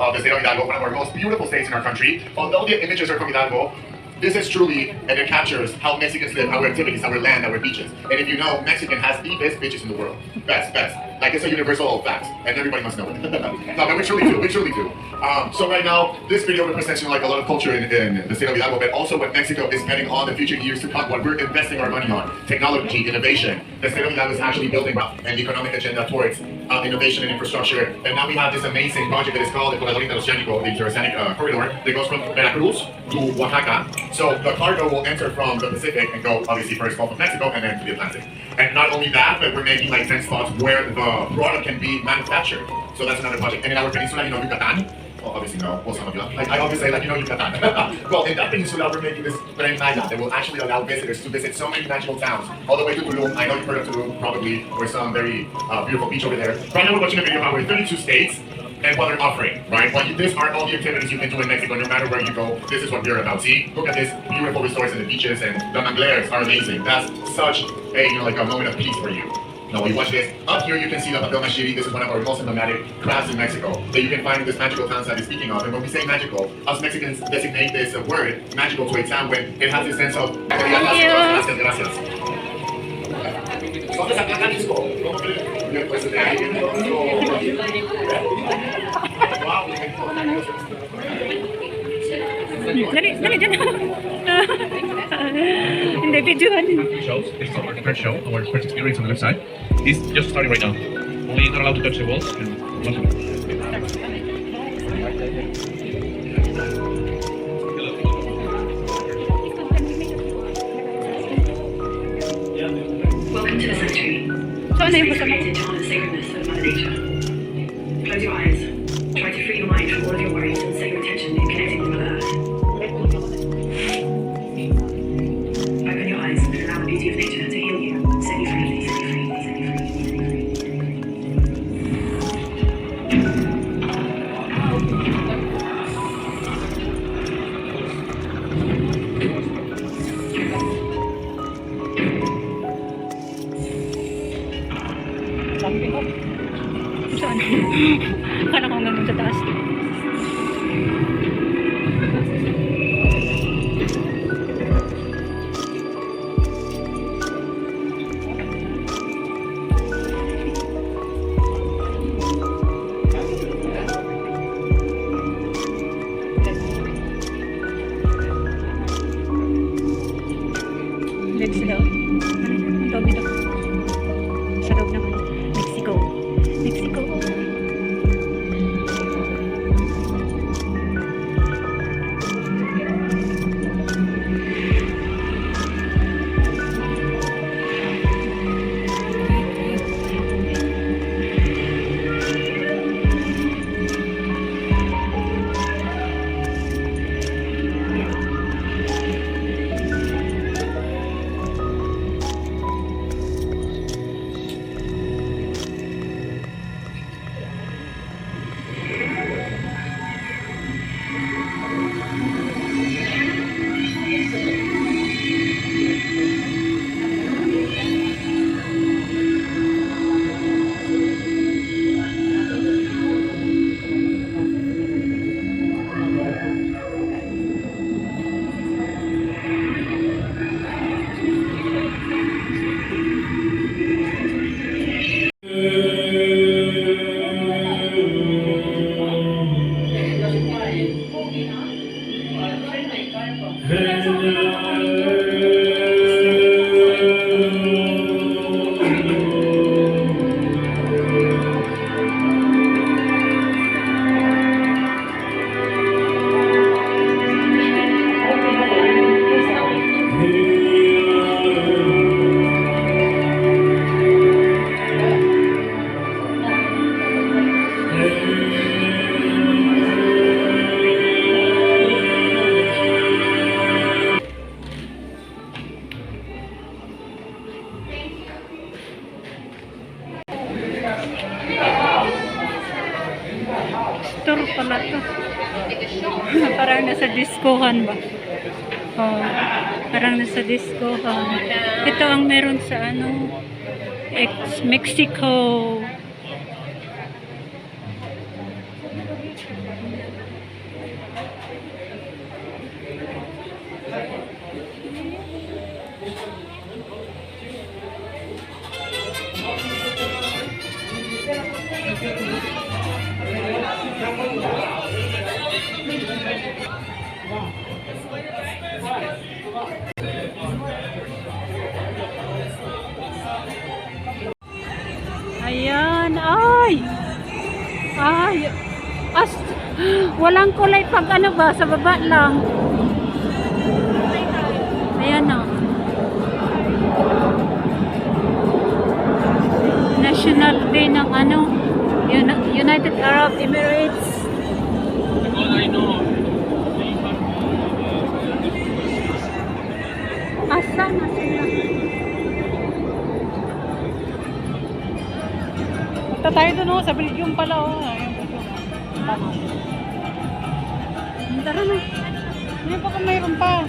of the state of Hidalgo, one of our most beautiful states in our country. Although the images are from Hidalgo, this is truly, and it captures how Mexicans live, our activities, our land, our beaches. And if you know, Mexican has the best beaches in the world. Best. Like, it's a universal fact, and everybody must know it. No, but we truly do. So right now, this video represents, like, a lot of culture in the state of Hidalgo, but also what Mexico is betting on the future years to come, what we're investing our money on, technology, innovation. The state of Hidalgo is actually building an economic agenda towards innovation and infrastructure. And now we have this amazing project that is called the Corredor Interoceánico, the Interoceanic Corridor, that goes from Veracruz to Oaxaca. So the cargo will enter from the Pacific and go, obviously, first Gulf of Mexico and then to the Atlantic. And not only that, but we're making like 10 spots where the product can be manufactured. So that's another project. And in our peninsula, Yucatan, well, obviously no, well, some of you, like, I always say, like, Yucatan. Well, in that peninsula, we're making this Tren Maya that will actually allow visitors to visit so many magical towns, all the way to Tulum. I know you've heard of Tulum, probably, or some very beautiful beach over there. Right now, we're watching a video about 32 states and what they're offering, right? Like, these are all the activities you can do in Mexico, no matter where you go. This is what we're about. See, look at this beautiful resorts and the beaches, and the manglares are amazing. That's such a, like a moment of peace for you. Now, when you watch this, up here you can see the papel mache. This is one of our most emblematic crafts in Mexico that you can find in this magical towns that is speaking of. And when we say magical, us Mexicans designate this word magical to a town when it has this sense of gracias. Dali, dyan. Hindi, videoan. Shows. This is our first show, our first experience on the website. It's just starting right now. Only not allowed to touch the walls. Welcome to the sanctuary. So, ano yung Space kasama? created to honor the sacredness of Mother Nature. Close your eyes. Try to free your mind from all of your worries and set your attention in connecting with Mother Earth. Open your eyes and allow the beauty of nature to heal you, set you free, set you free, set you free, set you free. Saan? Kala ko hanggang sa taas. Let's go. Ang loob nito. Sa loob ng Mexico. Tour pala to. Parang nasa discohan ba? Oh, parang nasa discohan. Ito ang meron sa Mexico. Ayan, ay! Ay! As, walang kulay pag ano ba, sa baba lang. Ayan o. National Day ng ano, United Arab Emirates. Asa na sila? Punta tayo doon oh, sa Belgium pala oh. Ayun, tama. Tara na. Hindi pa kung mayroon pa.